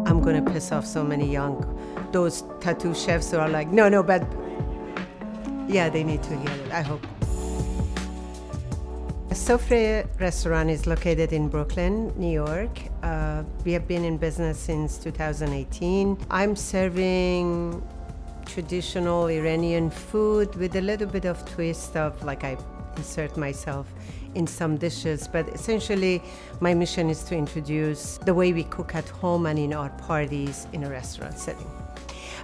I'm going to piss off so many those tattoo chefs who are like, no, but yeah, they need to hear it, I hope. Sofreh restaurant is located in Brooklyn, New York. We have been in business since 2018. I'm serving traditional Iranian food with a little bit of twist of like I insert myself in some dishes, but essentially my mission is to introduce the way we cook at home and in our parties in a restaurant setting.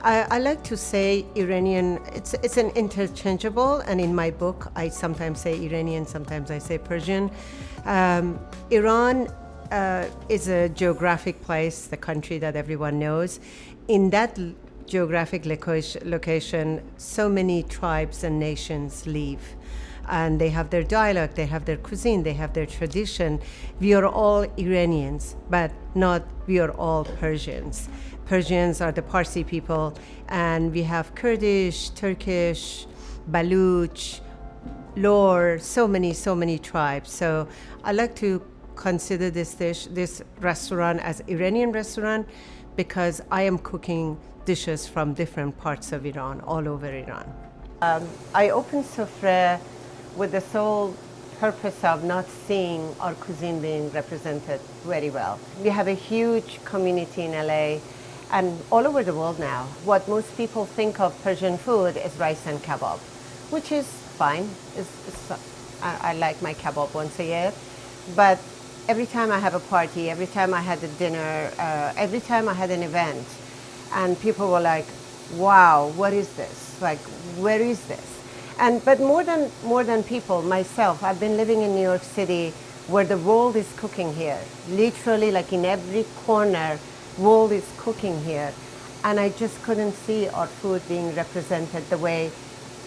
I like to say Iranian, it's an interchangeable, and in my book I sometimes say Iranian, sometimes I say Persian. Iran is a geographic place, the country that everyone knows. In that geographic location, so many tribes and nations live. And they have their dialect, they have their cuisine, they have their tradition. We are all Iranians, but not we are all Persians. Persians are the Parsi people, and we have Kurdish, Turkish, Baluch, Lor, so many tribes. So I like to consider this restaurant as Iranian restaurant because I am cooking dishes from different parts of Iran, all over Iran. I opened Sofreh with the sole purpose of not seeing our cuisine being represented very well. We have a huge community in LA and all over the world now. What most people think of Persian food is rice and kebab, which is fine. I like my kebab once a year, but every time I have a party, every time I had a dinner, every time I had an event, and people were like, wow, what is this? Like, where is this? But more than people, myself, I've been living in New York City where the world is cooking here. Literally, like in every corner, world is cooking here. And I just couldn't see our food being represented the way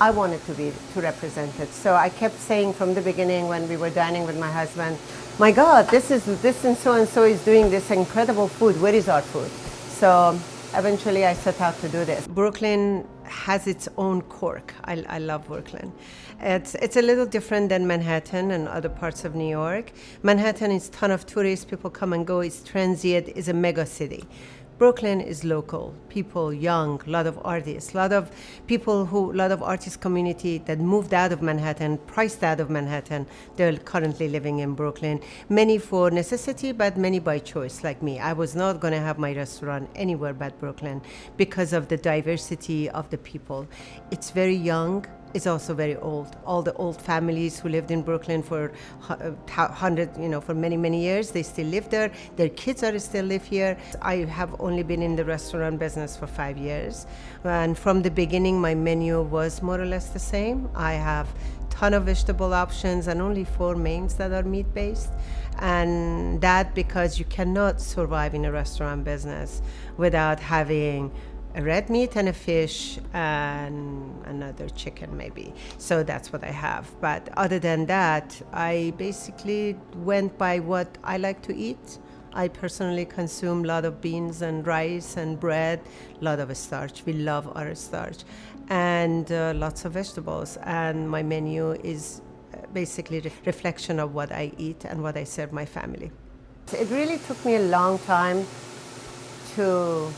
I wanted to be represented. So I kept saying from the beginning when we were dining with my husband, my God, this and so is doing this incredible food. Where is our food? So eventually I set out to do this. Brooklyn has its own quirk. I love Brooklyn. It's a little different than Manhattan and other parts of New York. Manhattan is a ton of tourists, people come and go, it's transient, it's a mega city. Brooklyn is local, people young, a lot of artists, a lot of artist community that moved out of Manhattan, priced out of Manhattan, they're currently living in Brooklyn. Many for necessity, but many by choice, like me. I was not gonna have my restaurant anywhere but Brooklyn because of the diversity of the people. It's very young. It's also very old. All the old families who lived in Brooklyn for for many years, they still live there. Their kids are still live here. I have only been in the restaurant business for 5 years. And from the beginning, my menu was more or less the same. I have ton of vegetable options and only 4 mains that are meat-based. And that because you cannot survive in a restaurant business without having a red meat and a fish and another chicken maybe. So that's what I have. But other than that, I basically went by what I like to eat. I personally consume a lot of beans and rice and bread, a lot of starch. We love our starch. And lots of vegetables. And my menu is basically a reflection of what I eat and what I serve my family. It really took me a long time to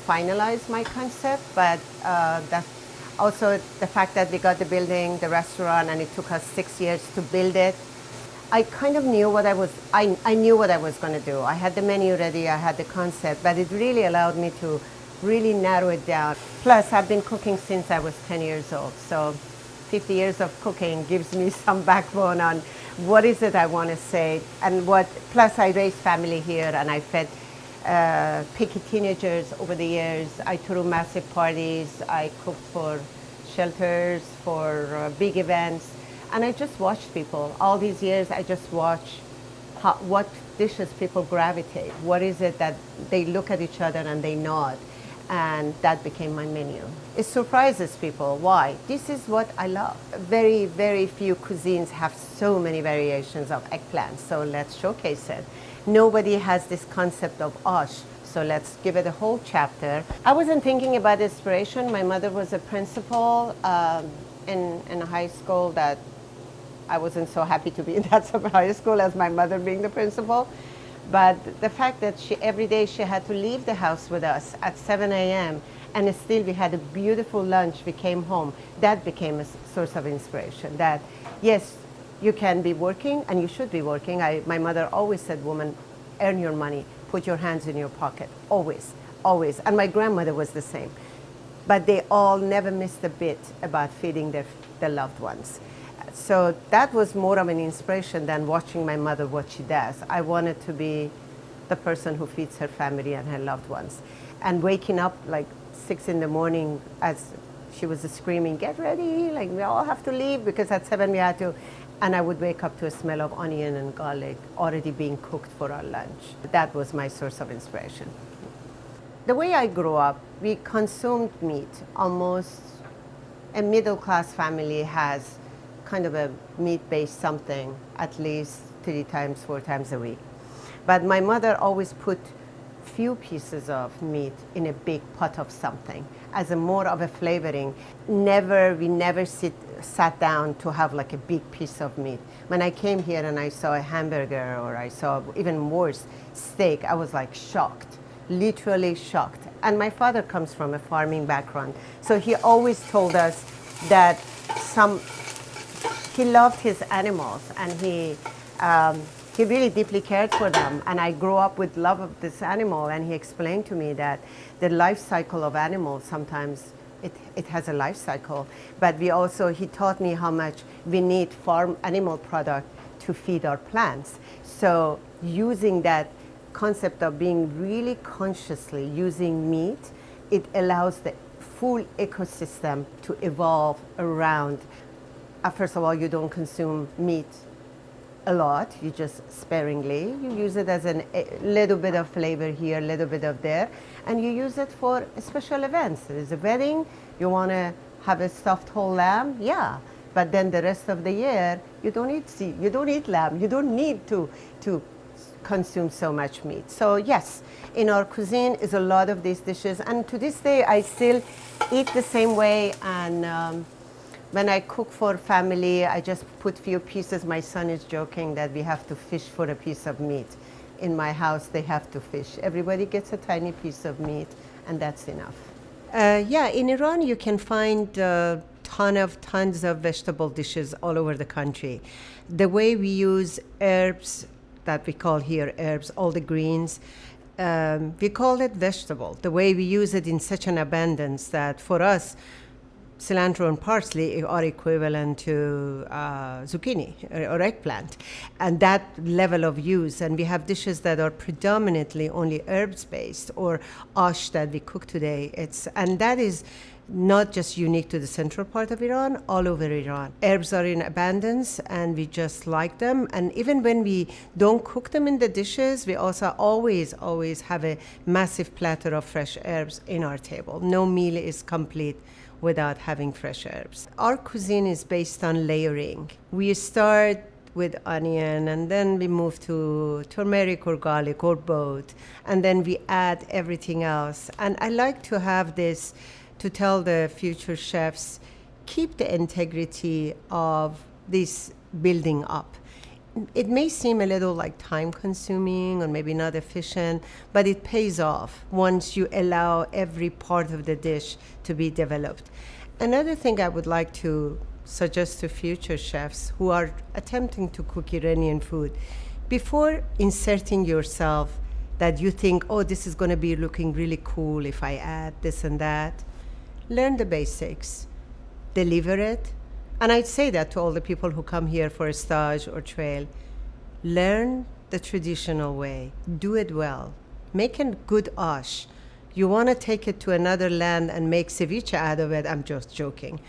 finalize my concept, but that's also the fact that we got the building, the restaurant, and it took us 6 years to build it. I kind of knew what I knew what I was going to do. I had the menu ready, I had the concept, but it really allowed me to really narrow it down. Plus, I've been cooking since I was 10 years old, so 50 years of cooking gives me some backbone on what is it I want to say, and plus I raised family here and I fed picky teenagers over the years. I threw massive parties. I cooked for shelters, for big events. And I just watched people. All these years, I just watch what dishes people gravitate. What is it that they look at each other and they nod? And that became my menu. It surprises people. Why? This is what I love. Very few cuisines have so many variations of eggplant. So let's showcase it. Nobody has this concept of ash, so let's give it a whole chapter. I wasn't thinking about inspiration. My mother was a principal in a high school that I wasn't so happy to be in that high school as my mother being the principal. But the fact that every day she had to leave the house with us at 7 a.m. and still we had a beautiful lunch, we came home, that became a source of inspiration. That, yes, you can be working and you should be working. My mother always said, woman, earn your money, put your hands in your pocket, always, always. And my grandmother was the same. But they all never missed a bit about feeding their loved ones. So that was more of an inspiration than watching my mother, what she does. I wanted to be the person who feeds her family and her loved ones. And waking up like 6 in the morning as she was screaming, get ready, like we all have to leave, because at 7 we had to. And I would wake up to a smell of onion and garlic already being cooked for our lunch. That was my source of inspiration. The way I grew up, we consumed meat. Almost a middle-class family has kind of a meat-based something at least 3 times, 4 times a week. But my mother always put few pieces of meat in a big pot of something as a more of a flavoring. We never sat down to have like a big piece of meat. When I came here and I saw a hamburger, or I saw even worse, steak, I was like shocked, literally shocked. And my father comes from a farming background, so he always told us that he loved his animals, and he really deeply cared for them. And I grew up with love of this animal, and he explained to me that the life cycle of animals, sometimes it has a life cycle, but he taught me how much we need farm animal product to feed our plants. So using that concept of being really consciously using meat, it allows the full ecosystem to evolve around. First of all, you don't consume meat a lot, you just sparingly. You use it as a little bit of flavor here, a little bit of there, and you use it for special events. There's a wedding, you want to have a stuffed whole lamb, yeah. But then the rest of the year, you don't eat lamb. You don't need to consume so much meat. So yes, in our cuisine is a lot of these dishes, and to this day I still eat the same way. And when I cook for family, I just put few pieces. My son is joking that we have to fish for a piece of meat. In my house, they have to fish. Everybody gets a tiny piece of meat, and that's enough. Yeah, in Iran you can find tons of vegetable dishes all over the country. The way we use herbs, that we call here herbs, all the greens, we call it vegetable. The way we use it in such an abundance that for us, cilantro and parsley are equivalent to zucchini or eggplant, and that level of use. And we have dishes that are predominantly only herbs based, or ash that we cook today. And that is not just unique to the central part of Iran, all over Iran. Herbs are in abundance and we just like them. And even when we don't cook them in the dishes, we also always have a massive platter of fresh herbs in our table. No meal is complete without having fresh herbs. Our cuisine is based on layering. We start with onion, and then we move to turmeric or garlic or both, and then we add everything else. And I like to have this to tell the future chefs, keep the integrity of this building up. It may seem a little like time consuming or maybe not efficient, but it pays off once you allow every part of the dish to be developed. Another thing I would like to suggest to future chefs who are attempting to cook Iranian food, before inserting yourself that you think, oh, this is going to be looking really cool if I add this and that, learn the basics, deliver it. And I'd say that to all the people who come here for a stage or trail. Learn the traditional way. Do it well. Make a good ash. You want to take it to another land and make ceviche out of it, I'm just joking.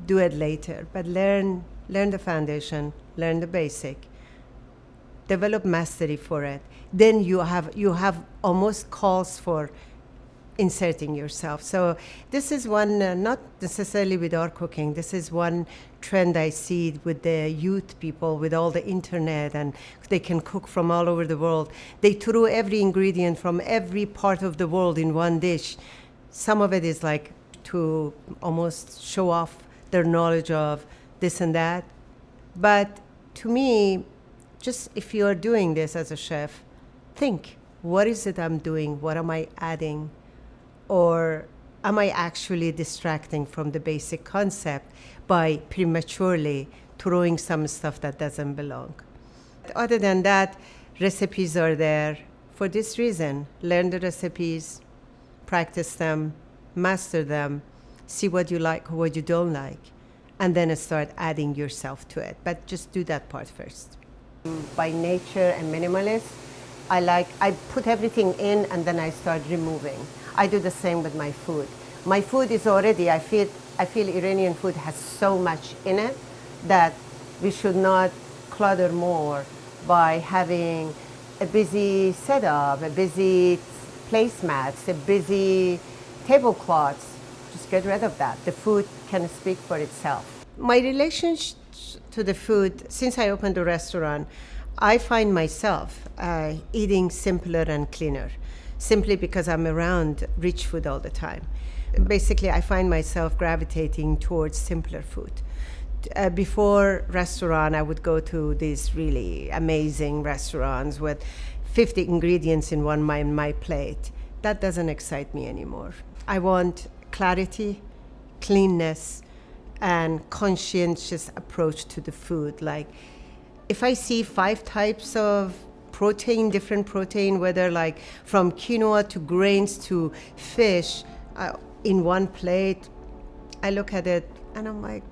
Do it later. But learn the foundation, learn the basic. Develop mastery for it. Then you have almost calls for inserting yourself. So this is one, not necessarily with our cooking, this is one trend I see with the youth people, with all the internet, and they can cook from all over the world. They throw every ingredient from every part of the world in one dish. Some of it is like to almost show off their knowledge of this and that. But to me, just if you are doing this as a chef, think, what is it I'm doing? What am I adding? Or am I actually distracting from the basic concept by prematurely throwing some stuff that doesn't belong? Other than that, recipes are there for this reason. Learn the recipes, practice them, master them, see what you like, what you don't like, and then start adding yourself to it. But just do that part first. By nature and minimalist, I put everything in and then I start removing. I do the same with my food. My food is already, I feel Iranian food has so much in it that we should not clutter more by having a busy setup, a busy placemats, a busy tablecloths. Just get rid of that. The food can speak for itself. My relationship to the food, since I opened the restaurant, I find myself eating simpler and cleaner, simply because I'm around rich food all the time. Basically, I find myself gravitating towards simpler food. Before restaurant, I would go to these really amazing restaurants with 50 ingredients in my plate. That doesn't excite me anymore. I want clarity, cleanness, and conscientious approach to the food. Like, if I see 5 types of protein, different protein, whether like from quinoa to grains to fish, in one plate, I look at it and I'm like,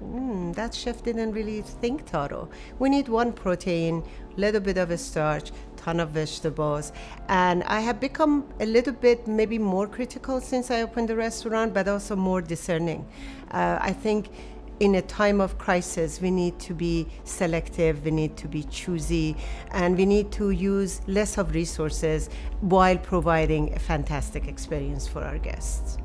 that chef didn't really think thorough. We need one protein, little bit of a starch, ton of vegetables. And I have become a little bit maybe more critical since I opened the restaurant, but also more discerning. I think in a time of crisis, we need to be selective, we need to be choosy, and we need to use less of resources while providing a fantastic experience for our guests.